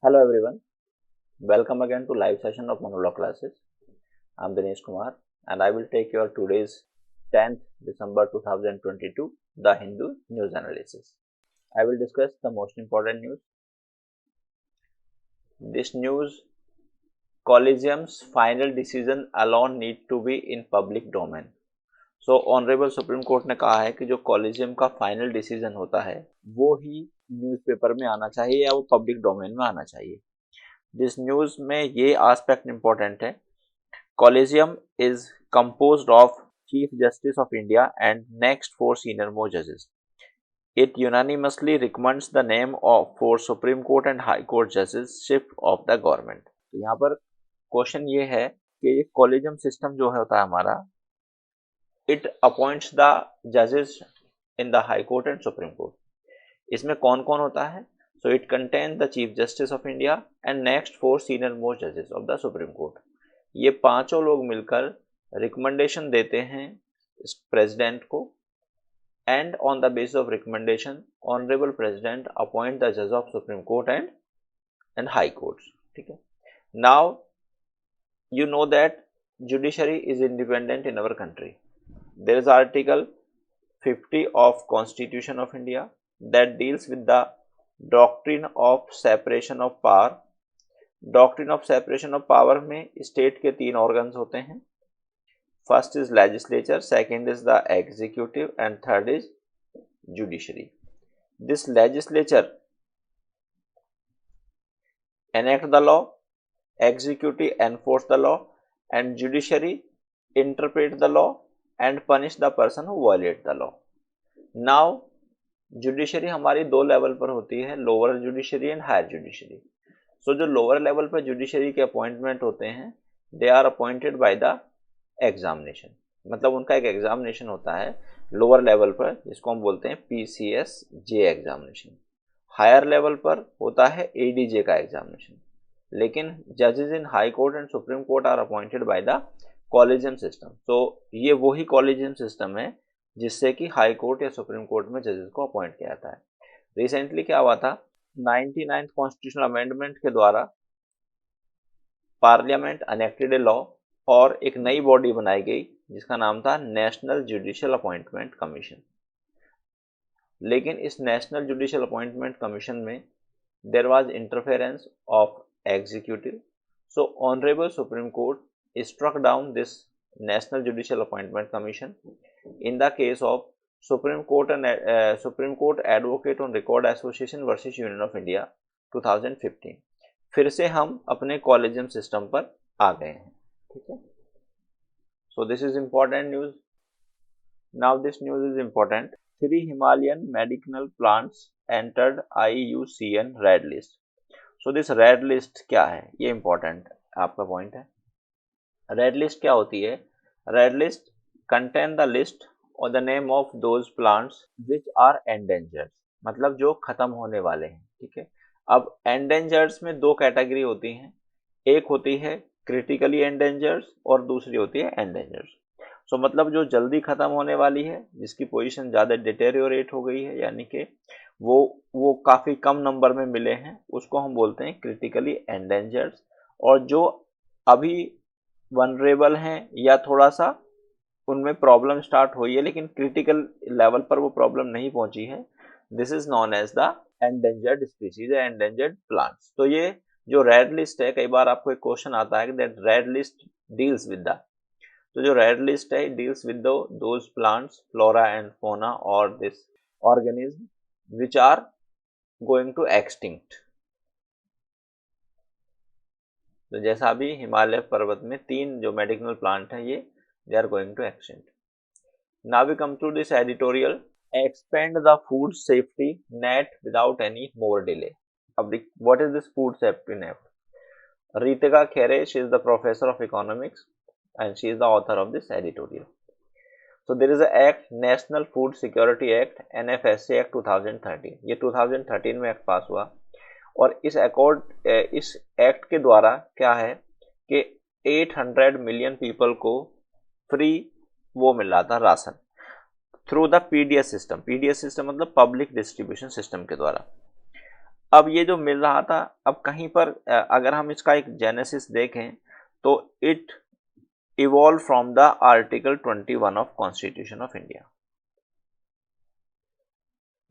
Hello everyone, welcome again to live session of monologue classes. I'm Dinesh Kumar and I will take your today's 10th December 2022 The Hindu news analysis. I will discuss the most important news. This news, Collegium's final decision alone need to be in public domain. So honourable Supreme court ने कहा है कि जो collegium का final decision होता है वो ही newspaper में आना चाहिए या वो पब्लिक डोमेन में आना चाहिए। दिस न्यूज में ये एस्पेक्ट इंपॉर्टेंट है। Collegium is composed of chief justice of India and next 4 senior most जजेस। It unanimously recommends the name of for Supreme Court and High Court judgeship of the government. तो यहाँ पर question ये है कि ये collegium system जो होता है हमारा, इट अपॉइंट्स द जजेस in the high court and Supreme court. इसमें कौन कौन होता है? So it contains the Chief Justice of India and next 4 senior most judges of the Supreme Court. ये पांचों लोग मिलकर रिकमेंडेशन देते हैं इस प्रेसिडेंट को and on the basis of recommendation honourable president appoint the जज of Supreme Court and High Courts. ठीक है, now you know that judiciary is independent in our country. There is article 50 of Constitution of India that deals with the doctrine of separation of power. Doctrine of separation of power में state के 3 organs होते हैं। First is legislature, second is the executive and third is judiciary. This legislature enact the law, executive enforce the law and judiciary interpret the law and punish the person who violate the law. Now judiciary हमारी 2 level पर होती है, lower judiciary and higher judiciary. So जो lower level पर judiciary के appointment होते हैं they are appointed by the examination, मतलब उनका एक एग्जामिनेशन होता है लोअर लेवल पर जिसको हम बोलते हैं PCS J examination. Higher level पर होता है एडीजे का एग्जामिनेशन। लेकिन जजेस in high court and Supreme Court are appointed by the collegium system. तो ये वही कॉलेजियम सिस्टम है जिससे कि हाई कोर्ट या सुप्रीम कोर्ट में जजेस को अपॉइंट किया जाता है। रिसेंटली क्या हुआ था, 99th कॉन्स्टिट्यूशनल अमेंडमेंट के द्वारा पार्लियामेंट अनेक्टेड ए लॉ और एक नई बॉडी बनाई गई जिसका नाम था नेशनल जुडिशियल अपॉइंटमेंट कमीशन। लेकिन इस नेशनल जुडिशियल अपॉइंटमेंट कमीशन में there was interference of executive. So honourable Supreme Court struck down this National Judicial Appointment Commission in the case of Supreme Court and Supreme Court Advocate on Record Association versus Union of India 2015। फिर से हम अपने collegium system पर आ गए हैं। ठीक है, so this is important news. Now this news is important. 3 Himalayan medicinal plants entered IUCN red list. So this red list क्या है, ये इंपॉर्टेंट आपका पॉइंट है। रेड लिस्ट क्या होती है? Red list contain the list और the name of those plants which are endangered, मतलब जो खत्म होने वाले हैं। ठीक है, अब एंडेंजर्ड में 2 कैटेगरी होती हैं, एक होती है क्रिटिकली एंडेंजर्ड और दूसरी होती है एंडेंजर्ड। सो मतलब जो जल्दी खत्म होने वाली है, जिसकी पोजीशन ज़्यादा डिटेरियोरेट हो गई है, यानी कि वो काफ़ी कम नंबर में मिले हैं, उसको हम बोलते हैं क्रिटिकली एंडेंजर्ड। और जो अभी वनरेबल हैं या थोड़ा सा उनमें प्रॉब्लम स्टार्ट हुई है लेकिन क्रिटिकल लेवल पर वो प्रॉब्लम नहीं पहुंची है, this is known as the endangered species या एंडेंजर्ड प्लांट्स। तो ये जो रेड लिस्ट है, कई बार आपको एक क्वेश्चन आता है कि that red list deals with the, तो जो रेड लिस्ट है deals with those plants, flora and fauna और this organism which are going to extinct. तो जैसा अभी हिमालय पर्वत में 3 जो मेडिसिनल प्लांट हैं ये they are going to extinct. Now we come to this editorial, expand the food safety net without any more delay. अब what is this food safety net? Ritika Khere, she is the professor of economics and she is the author of this editorial. So there is a act, National Food Security Act, NFSA Act 2013। ये 2013 में act पास हुआ और इस act के द्वारा क्या है कि 800 मिलियन पीपल को फ्री वो मिल रहा था ration through the PDS system. PDS system मतलब पब्लिक डिस्ट्रीब्यूशन सिस्टम के द्वारा। अब ये जो मिल रहा था, अब कहीं पर अगर हम इसका एक जेनेसिस देखें तो it evolve from the article 21 of constitution of India.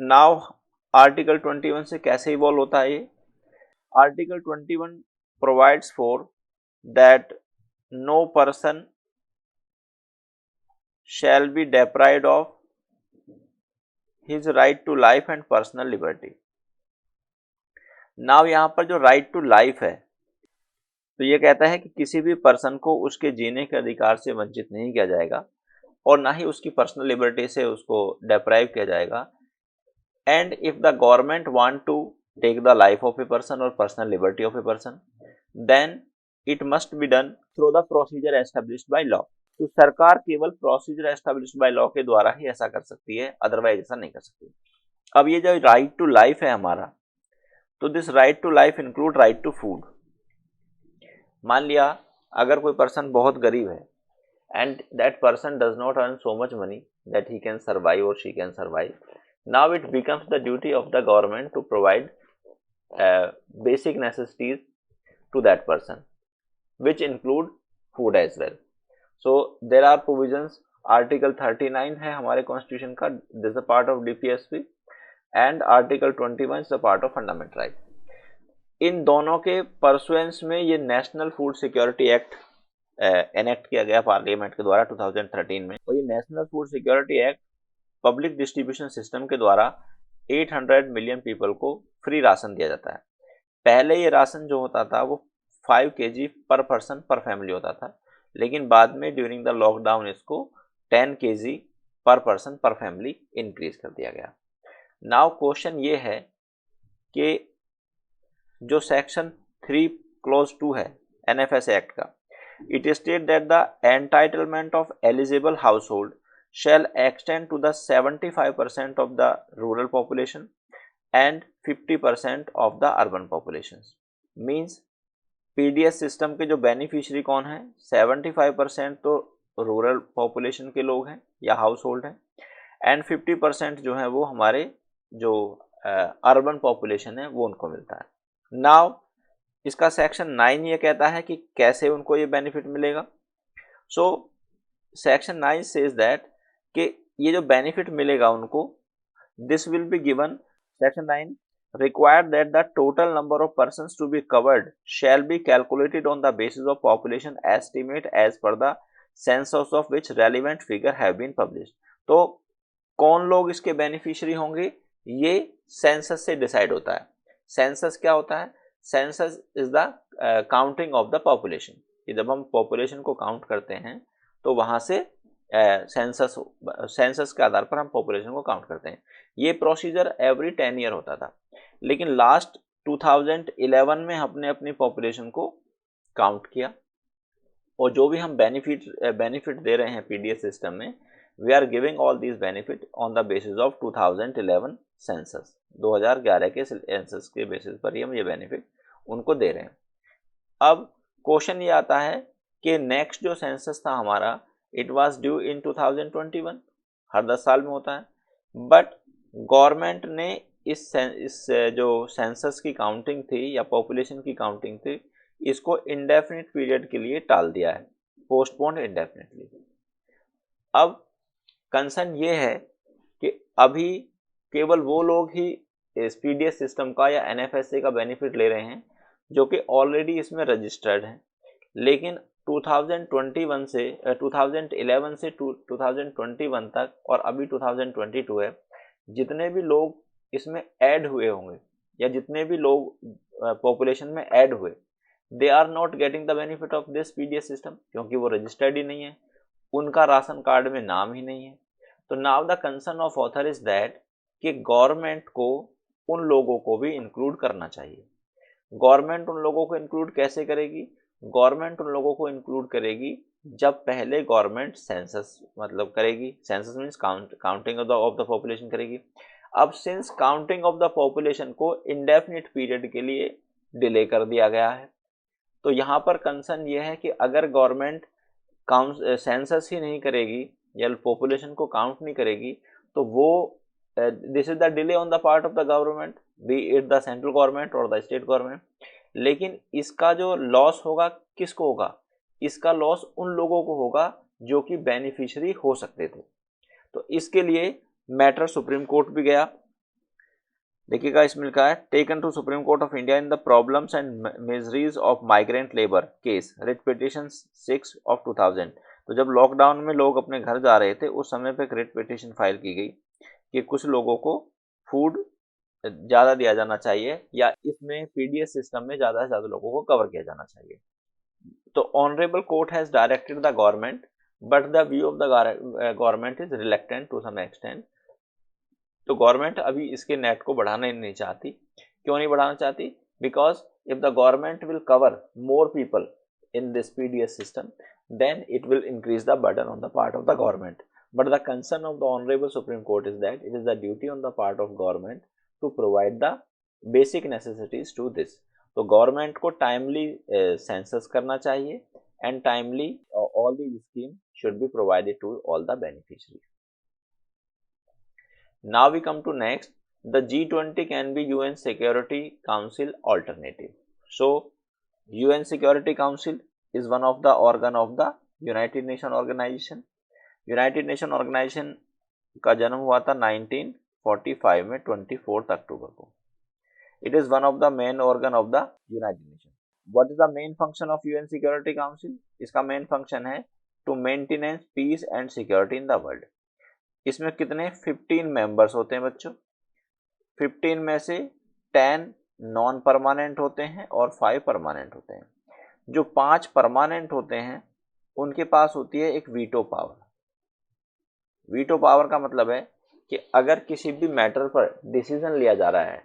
Now article 21 से कैसे इवॉल्व होता है ये? Article 21 provides for that no person shall be deprived of his right to life and personal liberty। Now यहाँ पर जो राइट टू लाइफ है, तो ये कहता है कि किसी भी पर्सन को उसके जीने के अधिकार से वंचित नहीं किया जाएगा और ना ही उसकी पर्सनल लिबर्टी से उसको डेप्राइव किया जाएगा। And if the government want to take the life of a person और personal liberty of a person, then it must be done through the procedure established by law. तो सरकार केवल procedure established by law के द्वारा ही ऐसा कर सकती है, अदरवाइज ऐसा नहीं कर सकती। अब ये जो राइट टू लाइफ है हमारा, तो this right to life include right to food. मान लिया अगर कोई पर्सन बहुत गरीब है and that person does not earn so much money that he can survive और she can survive, now it becomes the duty of the government to provide basic necessities to that person which include food as well। So there are provisions, article 39 है हमारे constitution का, this is a part of DPSP, and article 21 is a part of fundamental right। इन दोनों के pursuance में ये national food security act enact किया गया parliament के द्वारा 2013 में। और ये national food security act public distribution system के द्वारा 800 मिलियन पीपल को फ्री राशन दिया जाता है। पहले ये राशन जो होता था वो 5 kg पर पर्सन पर फैमिली होता था, लेकिन बाद में ड्यूरिंग द लॉकडाउन इसको 10 kg पर पर्सन पर फैमिली इंक्रीज कर दिया गया। नाउ क्वेश्चन ये है कि जो सेक्शन 3 क्लोज 2 है NFS एक्ट का, it state that the entitlement of eligible house hold shall extend to the 75% of the rural population and 50% of the urban populations। Means PDS system के जो beneficiary कौन है, 75% तो रूरल पॉपुलेशन के लोग हैं या हाउस होल्ड हैं, एंड 50% जो है वो हमारे जो अर्बन पॉपुलेशन है वो उनको मिलता है। नाउ इसका सेक्शन 9 ये कहता है कि कैसे उनको ये बेनिफिट मिलेगा। सो सेक्शन 9 सेज दैट कि ये जो बेनिफिट मिलेगा उनको, this will be given, section 9 required that the total number of persons to be covered shall be calculated on the basis of population estimate as per the census of which relevant figure have been published। तो कौन लोग इसके beneficiary होंगे ये census से decide होता है। Census क्या होता है? Census is the counting of the population, कि जब हम पॉपुलेशन को काउंट करते हैं तो वहां से सेंसस के आधार पर हम पॉपुलेशन को काउंट करते हैं। ये प्रोसीजर एवरी 10 ईयर होता था, लेकिन लास्ट 2011 में हमने अपनी पॉपुलेशन को काउंट किया और जो भी हम बेनिफिट दे रहे हैं PDS सिस्टम में, we are giving all these benefit on the basis of 2011 census. 2011 के सेंसस के बेसिस पर ही हम ये बेनिफिट उनको दे रहे हैं। अब क्वेश्चन ये आता है कि नेक्स्ट जो सेंसस था हमारा, इट वाज ड्यू इन 2021, हर 10 साल में होता है, बट गवर्नमेंट ने इस जो सेंसस की काउंटिंग थी या पॉपुलेशन की काउंटिंग थी, इसको इंडेफिनिट पीरियड के लिए टाल दिया है, पोस्टपोन्ड इंडेफिनिटली। अब कंसर्न ये है कि अभी केवल वो लोग ही इस PDS सिस्टम का या NFSA का बेनिफिट ले रहे हैं जो कि ऑलरेडी इसमें रजिस्टर्ड हैं, लेकिन 2011 से 2021 तक और अभी 2022 है, जितने भी लोग इसमें ऐड हुए होंगे या जितने भी लोग पॉपुलेशन में ऐड हुए, they are not getting the benefit of this PDS system, क्योंकि वो रजिस्टर्ड ही नहीं है, उनका राशन कार्ड में नाम ही नहीं है। तो now the concern of author is that कि गवर्नमेंट को उन लोगों को भी इंक्लूड करना चाहिए। गवर्नमेंट उन लोगों को इंक्लूड कैसे करेगी? गवर्नमेंट उन लोगों को इंक्लूड करेगी जब पहले गवर्नमेंट सेंसस मतलब करेगी, census means counting of the population करेगी। अब since counting of the population को इंडेफिनिट पीरियड के लिए डिले कर दिया गया है, तो यहाँ पर कंसर्न ये है कि अगर गवर्नमेंट सेंसस ही नहीं करेगी या पॉपुलेशन को काउंट नहीं करेगी, तो वो this is the delay on the part of the government, B it the central government और द स्टेट गवर्नमेंट। लेकिन इसका जो लॉस होगा किसको होगा? इसका लॉस उन लोगों को होगा जो कि बेनिफिशियरी हो सकते थे। तो इसके लिए मैटर सुप्रीम कोर्ट भी गया। देखिएगा इसमें लिखा है taken to supreme court of India in the problems and miseries of migrant labour case writ petition 6 of 2000। तो जब लॉकडाउन में लोग अपने घर जा रहे थे उस समय पे एक रिट पिटिशन फाइल की गई कि कुछ लोगों को फूड ज़्यादा दिया जाना चाहिए या इसमें पीडीएस सिस्टम में ज़्यादा से ज़्यादा लोगों को कवर किया जाना चाहिए। तो honourable court has directed the government but the view of the government is reluctant to some extent. तो गवर्नमेंट अभी इसके नेट को बढ़ाना ही नहीं चाहती। क्यों नहीं बढ़ाना चाहती? Because if the government will cover more people in this PDS system then it will increase the burden on the part of the government. But the concern of the Honorable Supreme Court is that it is the duty on the part of government to provide the basic necessities to this. तो government को timely census करना चाहिए and timely all these schemes should be provided to all the beneficiaries. Now we come to next. The G20 can be UN Security Council alternative. So UN Security Council is one of the organ of the United Nation Organization. United Nation Organization का जन्म हुआ था 1945 में 24 अक्टूबर को. It is one of the main organ of the United Nations. What is the main function of UN Security Council? इसका main function है to maintain peace and security in the world. इसमें कितने 15 मेंबर्स होते हैं बच्चों? 15 में से 10 non permanent होते हैं और 5 परमानेंट होते हैं। जो 5 परमानेंट होते हैं उनके पास होती है एक वीटो पावर। वीटो पावर का मतलब है कि अगर किसी भी मैटर पर डिसीजन लिया जा रहा है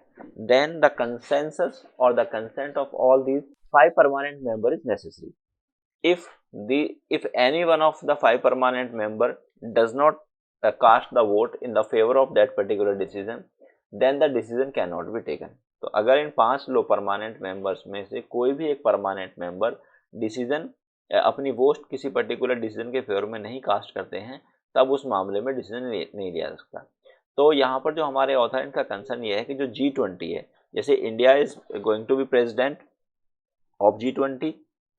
देन द कंसेंसस और the consent of all these 5 permanent member is necessary. If any one of the 5 permanent member does not cast the vote in the favor of that particular decision then the decision cannot be taken। तो अगर इन 5 लो permanent members में से कोई भी एक permanent member decision अपनी vote किसी particular decision के फेवर में नहीं कास्ट करते हैं तब उस मामले में डिसीजन नहीं लिया जा सकता। तो यहाँ पर जो हमारे ऑथर का कंसर्न ये है कि जो G20 है, जैसे India is going to be president of G20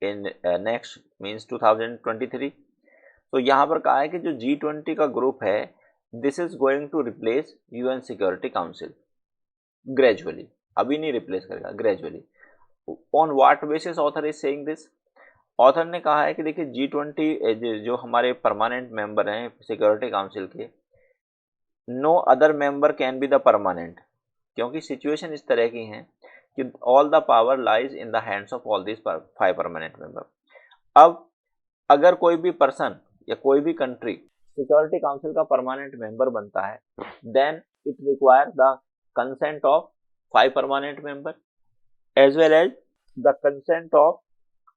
in next means 2023। तो यहाँ पर कहा है कि जो G20 का ग्रुप है this is going to replace UN security council gradually. अभी नहीं रिप्लेस करेगा, gradually. On what basis author is saying this? Author ने कहा है कि देखिए G20 जो हमारे परमानेंट मेंबर हैं सिक्योरिटी काउंसिल के, no other member can be the permanent, क्योंकि सिचुएशन इस तरह की है कि all the power lies in the hands of all this 5 permanent member. अब अगर कोई भी पर्सन या कोई भी कंट्री सिक्योरिटी काउंसिल का परमानेंट मेंबर बनता है then it require the consent of 5 permanent member as well as the consent of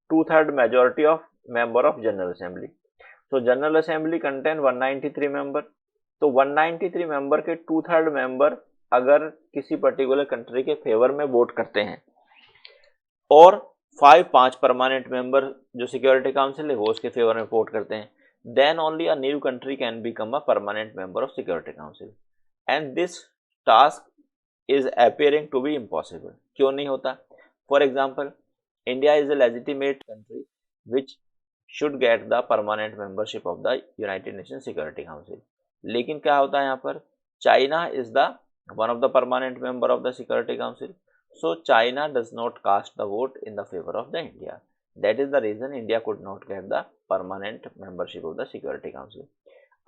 2/3 majority of member of general assembly. तो जनरल असेंबली कंटेन 193 मेंबर, तो 193 मेंबर के 2/3 member अगर किसी particular country के favour में vote करते हैं और 5 परमानेंट मेंबर जो सिक्योरिटी काउंसिल है वो उसके फेवर में वोट करते हैं, then only a new country can become a permanent member of Security Council and this task is appearing to be impossible। क्यों नहीं होता? For example, India is a legitimate country which should get the permanent membership of the United Nations Security Council। लेकिन क्या होता है यहाँ पर? China is the one of the permanent member of the Security Council, so China does not cast the vote in the favor of the India। That is the reason India could not get the permanent membership of the Security Council।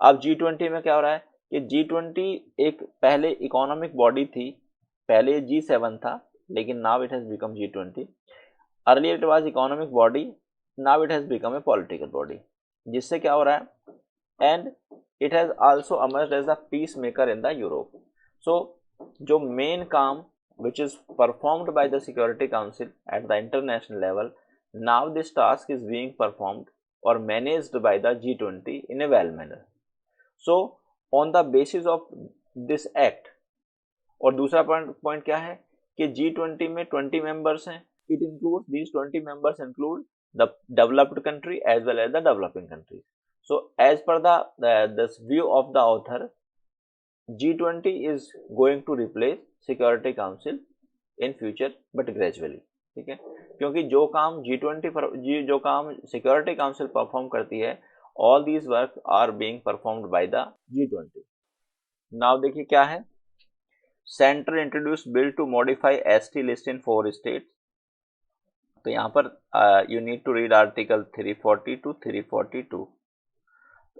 अब G20 में क्या हो रहा है कि G20 एक पहले economic body थी, पहले G7 था लेकिन now it has become G20। Earlier it was economic body, now it has become a political body। जिससे क्या हो रहा है and it has also emerged as a peacemaker in the Europe। So जो मेन काम which is performed by the Security Council at the international level, now this task is being performed or managed by the G20 in a well manner। So on the basis of this act, और दूसरा point क्या है कि G20 में 20 members हैं। It includes these 20 members include the developed country as well as the developing countries। So as per this view of the author, G20 is going to replace Security Council in future but gradually, ठीक है, क्योंकि जो काम जो काम security council perform करती है, all these work are being performed by the G20। Now देखिए क्या है, centre introduce bill to modify ST list in 4 states. तो यहाँ पर you need to read article 340 to 342।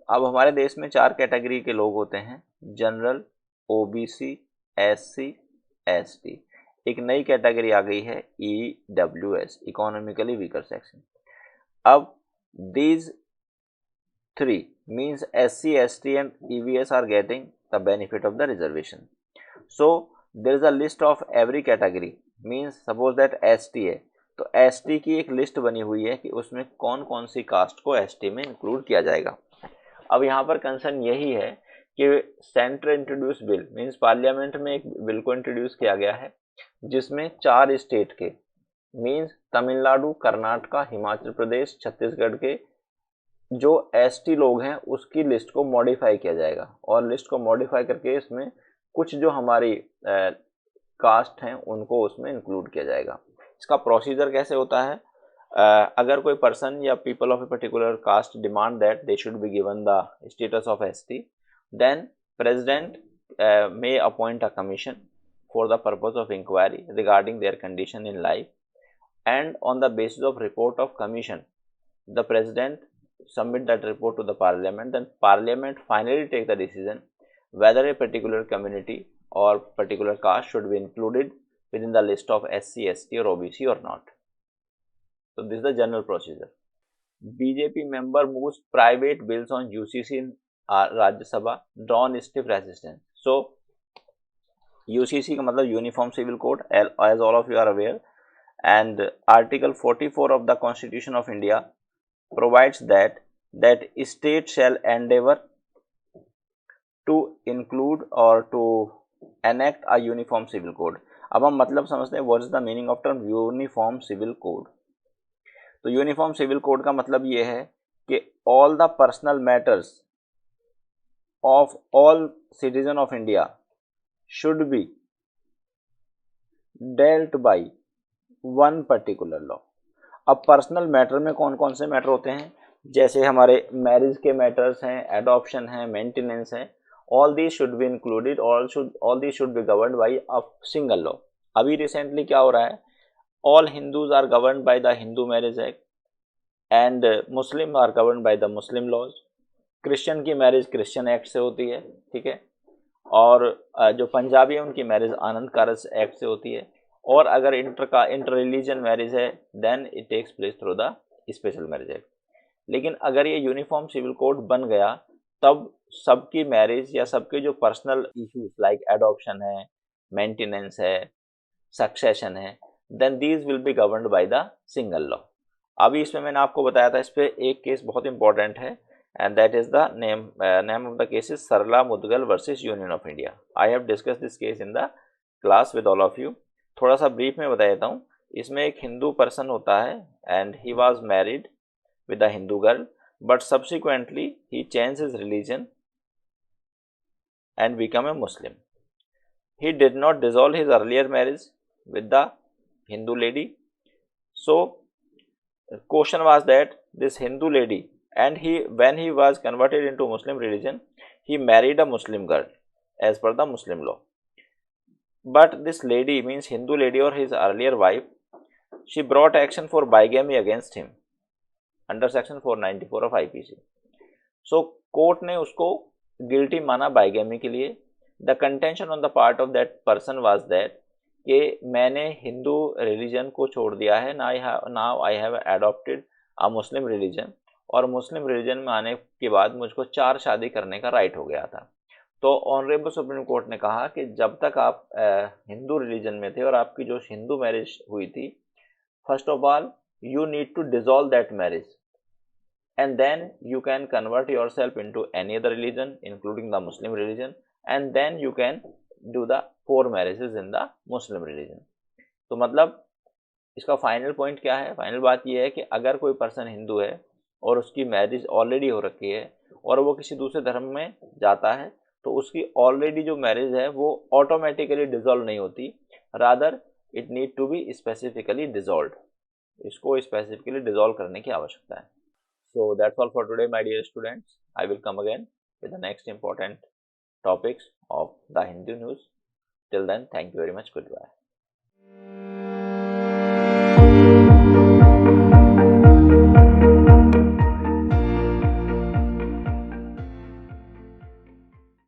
अब हमारे देश में 4 कैटेगरी के लोग होते हैं, जनरल, ओबीसी, एससी, एसटी। एक नई कैटेगरी आ गई है ईडब्ल्यूएस, इकोनॉमिकली वीकर सेक्शन। अब these 3 means SC, ST and EVS are getting the benefit of the reservation. So there is a list of every category, means suppose that ST है, तो ST की एक list बनी हुई है कि उसमें कौन कौन सी कास्ट को एसटी में इंक्लूड किया जाएगा। अब यहाँ पर कंसर्न यही है कि centre introduce bill means parliament में एक बिल को इंट्रोड्यूस किया गया है जिसमें 4 स्टेट के मीन्स तमिलनाडु, कर्नाटका, हिमाचल प्रदेश, छत्तीसगढ़ के जो एसटी लोग हैं उसकी लिस्ट को मॉडिफाई किया जाएगा, और लिस्ट को मॉडिफाई करके इसमें कुछ जो हमारी कास्ट हैं उनको उसमें इंक्लूड किया जाएगा। इसका प्रोसीजर कैसे होता है, अगर कोई पर्सन या people of a particular caste demand that they should be given the status of ST, then president may appoint a commission for the purpose of inquiry regarding their condition in life, and on the basis of report of commission the president submit that report to the parliament, then parliament finally take the decision whether a particular community or particular caste should be included within the list of SC, ST or OBC or not. So this is the general procedure. BJP member moves private bills on UCC in Rajya Sabha, drawn stiff resistance. So UCC का मतलब uniform civil code, as all of you are aware, and Article 44 of the Constitution of India provides that state shall endeavor to include or to enact a uniform civil code. अब हम मतलब समझते हैं, what is the meaning of term uniform civil code? तो uniform civil code का मतलब ये है कि all the personal matters of all citizen of India should be dealt by one particular law. अब पर्सनल मैटर में कौन कौन से मैटर होते हैं, जैसे हमारे मैरिज के मैटर्स हैं, एडॉप्शन है, मेंटेनेंस है, all these should be included, all these should be governed by a single law. अभी रिसेंटली क्या हो रहा है, all Hindus are governed by the Hindu marriage act and Muslim are governed by the Muslim laws. Christian की marriage Christian act से होती है, ठीक है, और जो पंजाबी है उनकी मैरिज आनंद कारज एक्ट से होती है, और अगर इंटर रिलीजन मैरिज है then it takes place through the special marriage act. लेकिन अगर ये यूनिफॉर्म सिविल कोड बन गया तब सबकी मैरिज या सबके जो पर्सनल इश्यूज लाइक एडॉप्शन है, मेंटेनेंस है, सक्सेशन है, then these will be governed by the single law. अभी इसमें मैंने आपको बताया था, इस पे एक केस बहुत इंपॉर्टेंट है, and that is the name of the case is Sarla Mudgal versus Union of India. I have discussed this case in the class with all of you. थोड़ा सा ब्रीफ में बता देता हूँ। इसमें एक हिंदू पर्सन होता है and he was married with a Hindu girl, but subsequently he changed his religion and became a Muslim. He did not dissolve his earlier marriage with the Hindu lady. So question was that this Hindu lady, and when he was converted into Muslim religion, he married a Muslim girl as per the Muslim law. But this lady, means Hindu lady or his earlier wife, she brought action for bigamy against him under section 494 of IPC. So court ने उसको guilty माना bigamy के लिए. The contention on the part of that person was that कि मैंने Hindu religion को छोड़ दिया है, now I have adopted a Muslim religion, और मुस्लिम रिलीजन में आने के बाद मुझको 4 शादी करने का राइट हो गया था। तो ऑनरेबल सुप्रीम कोर्ट ने कहा कि जब तक आप हिंदू रिलीजन में थे और आपकी जो हिंदू मैरिज हुई थी, first of all you need to dissolve that marriage and then you can convert yourself into any other religion including the Muslim religion, and then you can do the 4 marriages in the Muslim religion. तो मतलब इसका final point क्या है, final बात यह है कि अगर कोई पर्सन हिंदू है और उसकी मैरिज ऑलरेडी हो रखी है और वो किसी दूसरे धर्म में जाता है, तो उसकी ऑलरेडी जो मैरिज है वो ऑटोमेटिकली डिसॉल्व नहीं होती, rather it need to be specifically dissolve, इसको स्पेसिफिकली डिसॉल्व करने की आवश्यकता है। So that's all for today my dear students, I will come again with the next important topics of the Hindu news. Till then, thank you very much. Goodbye.